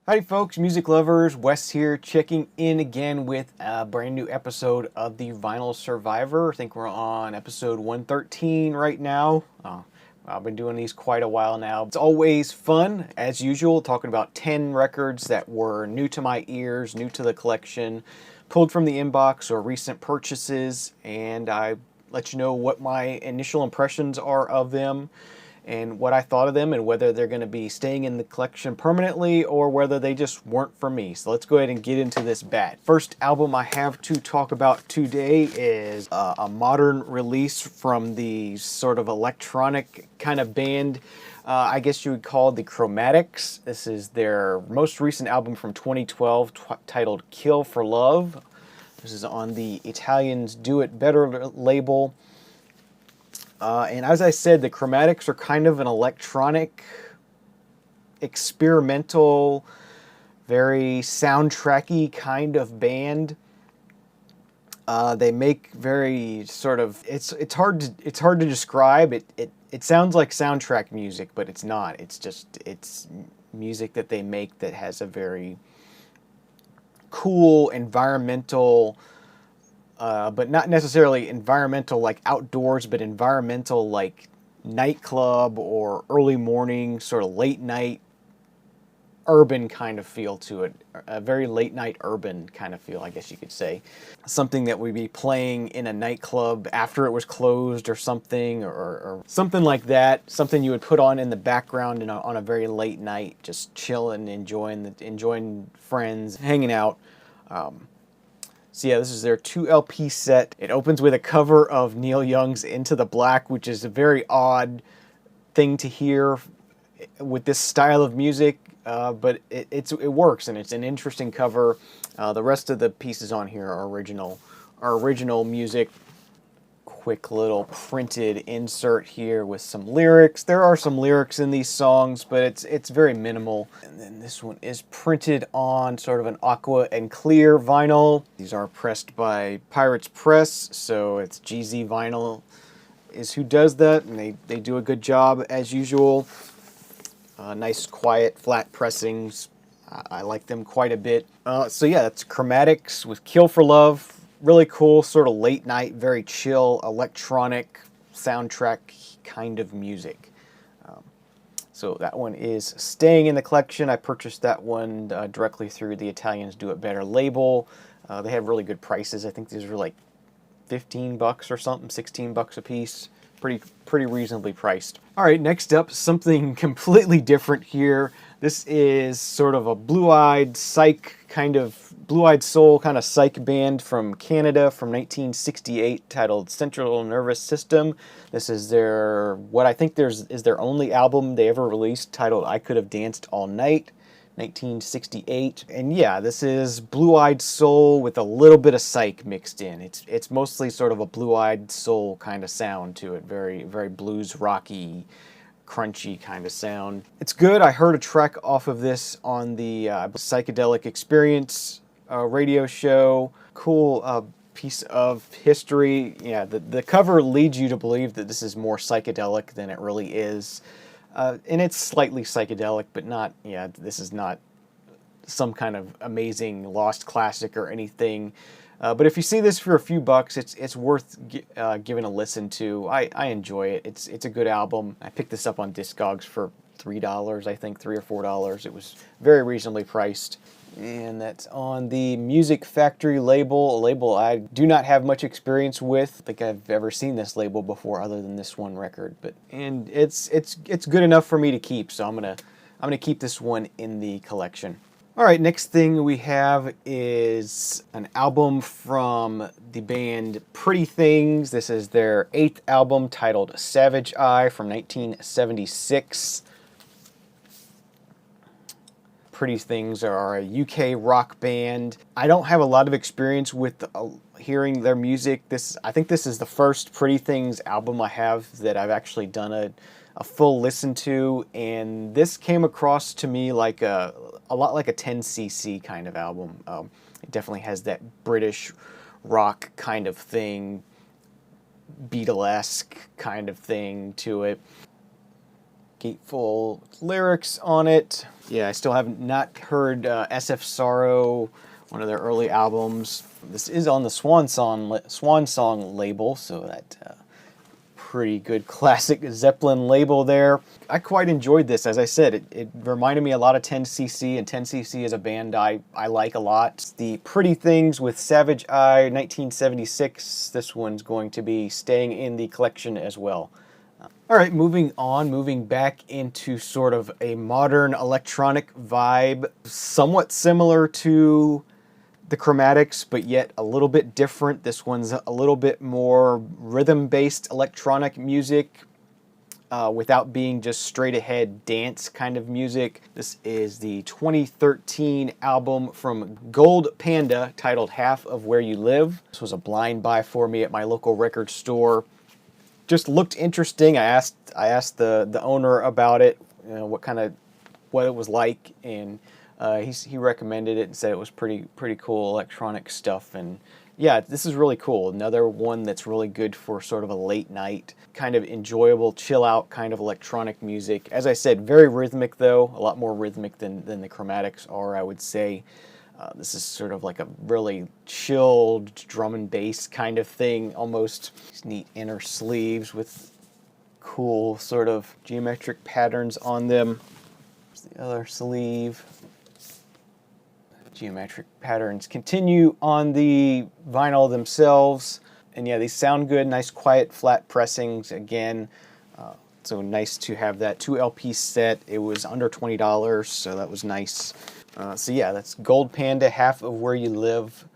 Howdy folks, music lovers, Wes here, checking in again with a brand new episode of the Vinyl Survivor. I think we're on episode 113 right now. I've been doing these quite a while now. It's always fun, as usual, talking about 10 records that were new to my ears, new to the collection, pulled from the inbox or recent purchases, and I let you know what my initial impressions are of them, and what I thought of them, and whether they're going to be staying in the collection permanently or whether they just weren't for me. So let's go ahead and get into this bat. First album I have to talk about today is a modern release from the sort of electronic kind of band, I guess you would call the Chromatics. This is their most recent album from 2012 titled Kill for Love. This is on the Italians Do It Better label. And as I said, the Chromatics are kind of an electronic, experimental, very soundtracky kind of band. They make very sort of it's hard to describe. It sounds like soundtrack music, but it's not. It's music that they make that has a very cool environmental. But not necessarily environmental like outdoors, but environmental like nightclub or early morning, sort of late night urban kind of feel to it. A very late night urban kind of feel, I guess you could say. Something that would be playing in a nightclub after it was closed or something, or something like that. Something you would put on in the background on a very late night, just chilling, enjoying friends, hanging out. So yeah, this is their 2 LP set. It opens with a cover of Neil Young's Into the Black, which is a very odd thing to hear with this style of music, but it works, and it's an interesting cover. The rest of the pieces on here are original music. Quick little printed insert here with some lyrics. There are some lyrics in these songs, but it's very minimal. And then this one is printed on sort of an aqua and clear vinyl. These are pressed by Pirates Press, so it's GZ Vinyl is who does that, and they do a good job as usual. Nice, quiet, flat pressings. I like them quite a bit. So yeah, that's Chromatics with Kill for Love. Really cool, sort of late night, very chill, electronic soundtrack kind of music. So that one is staying in the collection. I purchased that one directly through the Italians Do It Better label. They have really good prices. I think these were like 15 bucks or something, 16 bucks a piece. Pretty reasonably priced. All right, next up, something completely different here. This is sort of a blue-eyed soul kind of psych band from Canada from 1968 titled Central Nervous System. This is what I think is their only album they ever released, titled I Could Have Danced All Night, 1968. And yeah, this is blue-eyed soul with a little bit of psych mixed in. It's mostly sort of a blue-eyed soul kind of sound to it, very very blues rocky, crunchy kind of sound. It's good. I heard a track off of this on the Psychedelic Experience radio show. Cool piece of history. Yeah, the cover leads you to believe that this is more psychedelic than it really is. And it's slightly psychedelic, but not, yeah, this is not some kind of amazing lost classic or anything. But if you see this for a few bucks, it's worth giving a listen to. I enjoy it. It's a good album. I picked this up on Discogs for $3, I think, $3 or $4. It was very reasonably priced. And that's on the Music Factory label, a label I do not have much experience with. I think I've ever seen this label before other than this one record. And it's good enough for me to keep, so I'm gonna keep this one in the collection. All right, next thing we have is an album from the band Pretty Things. This is their 8th album titled Savage Eye from 1976. Pretty Things are a UK rock band. I don't have a lot of experience with hearing their music. I think this is the first Pretty Things album I have that I've actually done a full listen to, and this came across to me like a lot like a 10cc kind of album. It definitely has that British rock kind of thing, Beatlesque kind of thing to it. gatefold lyrics on it. Yeah, I still have not heard SF Sorrow, one of their early albums. This is on the Swan Song label, so that pretty good classic Zeppelin label there. I quite enjoyed this. As I said, it reminded me a lot of 10cc, and 10cc is a band I like a lot. The Pretty Things with Savage Eye, 1976. This one's going to be staying in the collection as well. All right, moving on, moving back into sort of a modern electronic vibe, somewhat similar to the Chromatics, but yet a little bit different. This one's a little bit more rhythm-based electronic music without being just straight-ahead dance kind of music. This is the 2013 album from Gold Panda titled Half of Where You Live. This was a blind buy for me at my local record store. Just looked interesting. I asked the owner about it, you know, what it was like, and he recommended it and said it was pretty cool electronic stuff. And yeah, this is really cool. Another one that's really good for sort of a late night, kind of enjoyable, chill out kind of electronic music. As I said, very rhythmic though, a lot more rhythmic than the Chromatics are, I would say. This is sort of like a really chilled drum and bass kind of thing, almost. These neat inner sleeves with cool sort of geometric patterns on them. Here's the other sleeve. Geometric patterns continue on the vinyl themselves. And yeah, these sound good, nice quiet flat pressings again. So nice to have that 2 LP set. It was under $20, so that was nice. So yeah, that's Gold Panda, Half of Where You Live.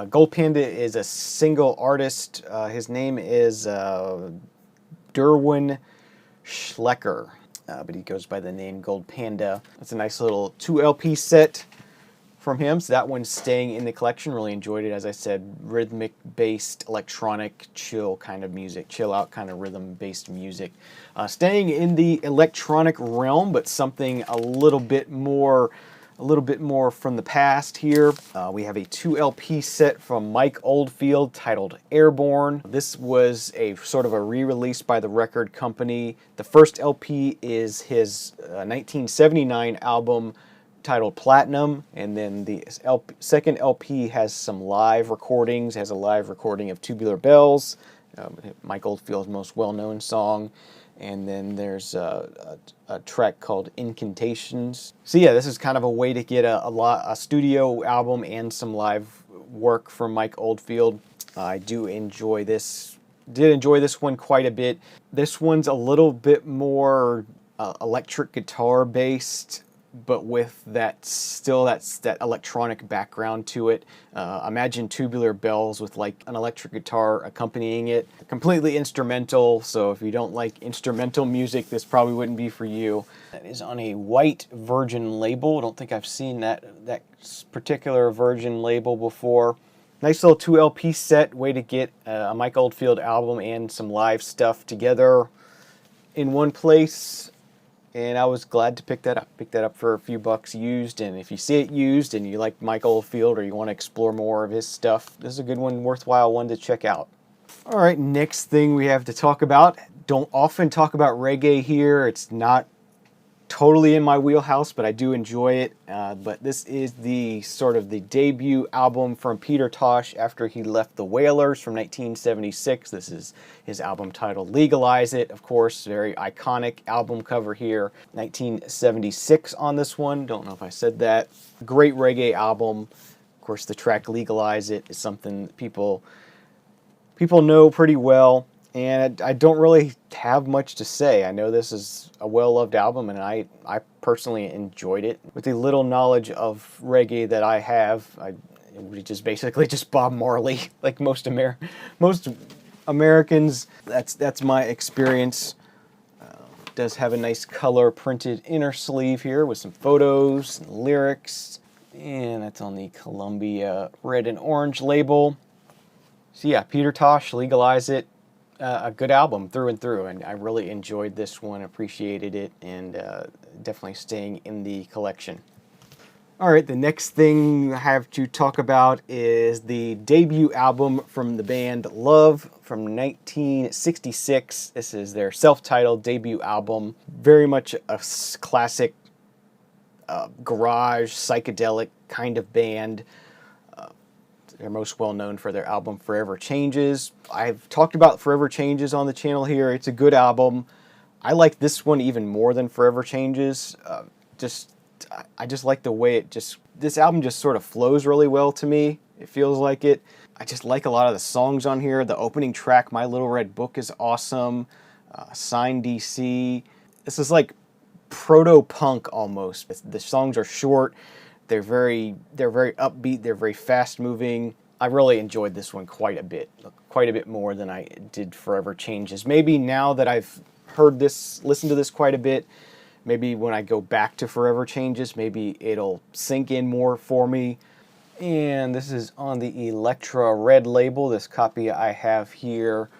Gold Panda is a single artist. His name is Derwin Schlecker, but he goes by the name Gold Panda. That's a nice little 2 LP set from him, so that one's staying in the collection. Really enjoyed it. As I said, rhythmic based electronic chill kind of music, chill out kind of rhythm based music. Staying in the electronic realm, but something a little bit more from the past here. We have a 2 LP set from Mike Oldfield titled Airborne. This was a sort of a re-release by the record company. The first LP is his 1979 album titled Platinum, and then the second LP has some live recordings, has a live recording of Tubular Bells, Mike Oldfield's most well-known song, and then there's a track called Incantations. So yeah, this is kind of a way to get a studio album and some live work from Mike Oldfield. I did enjoy this one quite a bit. This one's a little bit more electric guitar based, but with that electronic background to it. Imagine Tubular Bells with like an electric guitar accompanying it. Completely instrumental, so if you don't like instrumental music, this probably wouldn't be for you. That is on a white Virgin label. I don't think I've seen that particular Virgin label before. Nice little 2 LP set, way to get a Mike Oldfield album and some live stuff together in one place. And I was glad to pick that up. Pick that up for a few bucks used, and if you see it used and you like Mike Oldfield or you want to explore more of his stuff, this is a good one, worthwhile one to check out. All right, next thing we have to talk about. Don't often talk about reggae here. It's not totally in my wheelhouse, but I do enjoy it. But this is the sort of the debut album from Peter Tosh after he left the Wailers from 1976. This is his album titled Legalize It. Of course, very iconic album cover here. 1976 on this one. Don't know if I said that. Great reggae album. Of course, the track Legalize It is something that people know pretty well. And I don't really have much to say. I know this is a well-loved album, and I personally enjoyed it. With the little knowledge of reggae that I have, it was just basically just Bob Marley, like most Americans. That's my experience. Does have a nice color printed inner sleeve here with some photos and lyrics, and that's on the Columbia red and orange label. So yeah, Peter Tosh, Legalize It. A good album through and through, and I really enjoyed this one, appreciated it, and definitely staying in the collection. All right, the next thing I have to talk about is the debut album from the band Love from 1966. This is their self-titled debut album. Very much a classic garage, psychedelic kind of band. They're most well known for their album Forever Changes. I've talked about Forever Changes on the channel here. It's a good album. I like this one even more than Forever Changes. I just like the way this album just sort of flows really well to me. It feels like it. I just like a lot of the songs on here. The opening track, My Little Red Book, is awesome. Sign DC. This is like proto-punk almost. The songs are short. They're very upbeat. They're very fast-moving. I really enjoyed this one quite a bit more than I did Forever Changes. Maybe now that I've listened to this quite a bit, maybe when I go back to Forever Changes, maybe it'll sink in more for me. And this is on the Electra Red label, this copy I have here.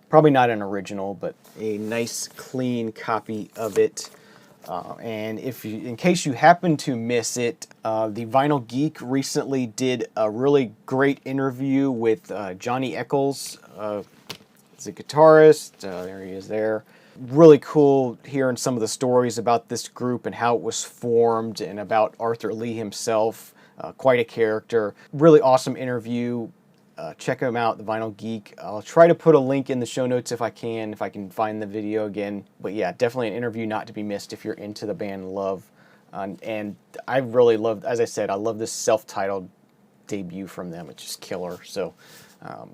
Probably not an original, but a nice, clean copy of it. And in case you happen to miss it, the Vinyl Geek recently did a really great interview with Johnny Eccles. He's a guitarist. There he is there. Really cool hearing some of the stories about this group and how it was formed and about Arthur Lee himself. Quite a character. Really awesome interview. Check him out, the Vinyl Geek. I'll try to put a link in the show notes if I can find the video again. But yeah, definitely an interview not to be missed if you're into the band Love. And I really loved, as I said, I love this self-titled debut from them. It's just killer. So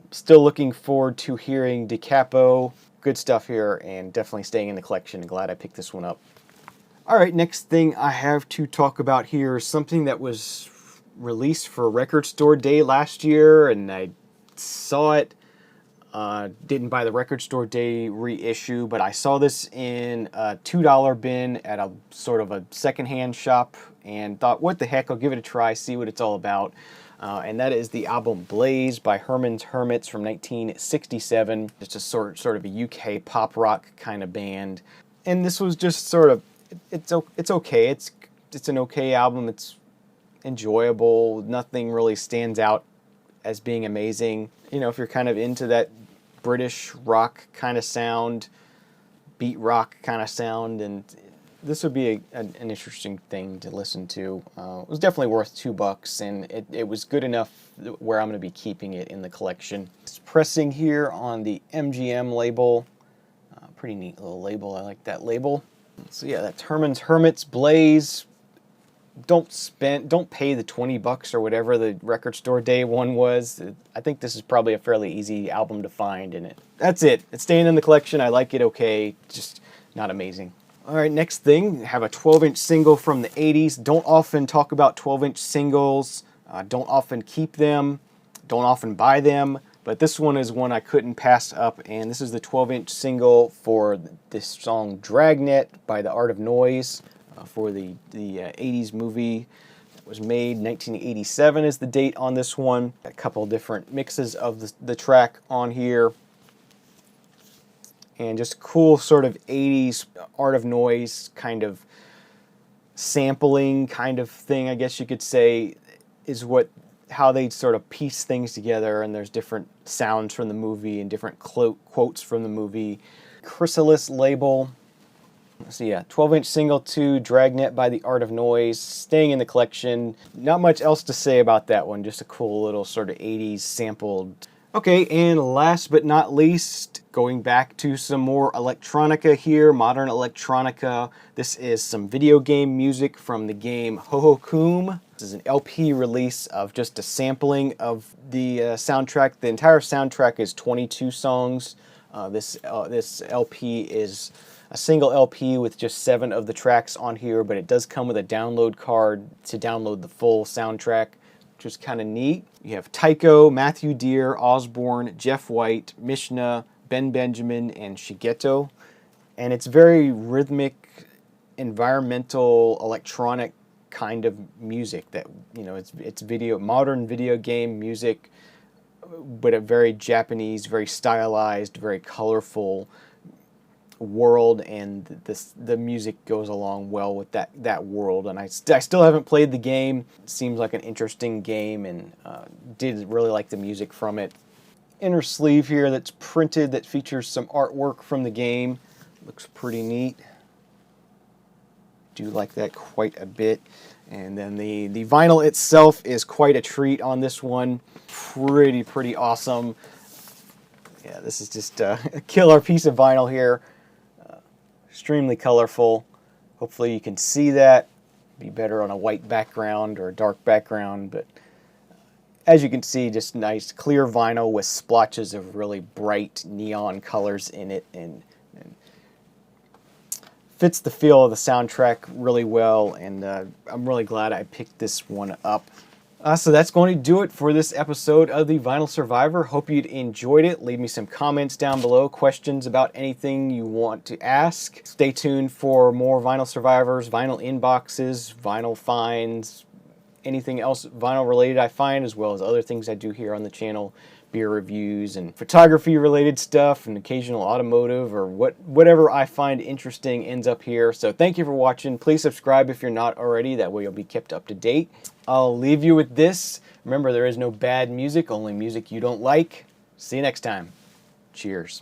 still looking forward to hearing Da Capo. Good stuff here, and definitely staying in the collection. Glad I picked this one up. All right, next thing I have to talk about here is something that was released for Record Store Day last year, and I saw it. Didn't buy the Record Store Day reissue, but I saw this in a $2 bin at a sort of a secondhand shop and thought, what the heck, I'll give it a try, see what it's all about. And that is the album Blaze by Herman's Hermits from 1967. It's a sort of a UK pop rock kind of band. And this was just sort of, it's okay. It's an okay album. It's enjoyable. Nothing really stands out as being amazing. You know, if you're kind of into that British rock kind of sound, beat rock kind of sound, and this would be an interesting thing to listen to. It was definitely worth $2, and it was good enough where I'm going to be keeping it in the collection. It's pressing here on the MGM label. Pretty neat little label. I like that label. So yeah, that's Herman's Hermits, Blaze. Don't pay the $20 or whatever the Record Store Day one was. I think this is probably a fairly easy album to find, and that's it. It's staying in the collection. I like it okay, just not amazing. All right, next thing, have a 12-inch single from the 80s. Don't often talk about 12-inch singles. Don't often keep them. Don't often buy them. But this one is one I couldn't pass up, and this is the 12-inch single for this song Dragnet by The Art of Noise for the 80s movie that was made. 1987 is the date on this one. A couple different mixes of the track on here. And just cool sort of 80s Art of Noise kind of sampling kind of thing, I guess you could say, is how they sort of piece things together, and there's different sounds from the movie and different quotes from the movie. Chrysalis label. So yeah, 12-inch single to Dragnet by The Art of Noise, staying in the collection. Not much else to say about that one, just a cool little sort of 80s sampled. Okay, and last but not least, going back to some more electronica here, modern electronica. This is some video game music from the game Hohokum. This is an LP release of just a sampling of the soundtrack. The entire soundtrack is 22 songs. This LP is a single LP with just 7 of the tracks on here, but it does come with a download card to download the full soundtrack, which is kind of neat. You have Tycho, Matthew Deere, Osborne, Jeff White, Mishna, Ben Benjamin, and Shigeto. And it's very rhythmic, environmental, electronic kind of music that, you know, it's modern video game music, but a very Japanese, very stylized, very colorful, world, and the music goes along well with that world. And I still haven't played the game. It seems like an interesting game, and did really like the music from it. Inner sleeve here that's printed that features some artwork from the game. Looks pretty neat. Do like that quite a bit. And then the vinyl itself is quite a treat on this one. Pretty awesome. Yeah, this is just a killer piece of vinyl here. Extremely colorful. Hopefully you can see that. Be better on a white background or a dark background, but as you can see, just nice clear vinyl with splotches of really bright neon colors in it, and fits the feel of the soundtrack really well, and I'm really glad I picked this one up. So that's going to do it for this episode of the Vinyl Survivor. Hope you'd enjoyed it. Leave me some comments down below, questions about anything you want to ask. Stay tuned for more Vinyl Survivors, vinyl inboxes, vinyl finds, anything else vinyl related I find, as well as other things I do here on the channel, beer reviews and photography related stuff, and occasional automotive, or whatever I find interesting ends up here. So thank you for watching. Please subscribe if you're not already, that way you'll be kept up to date. I'll leave you with this. Remember, there is no bad music, only music you don't like. See you next time. Cheers.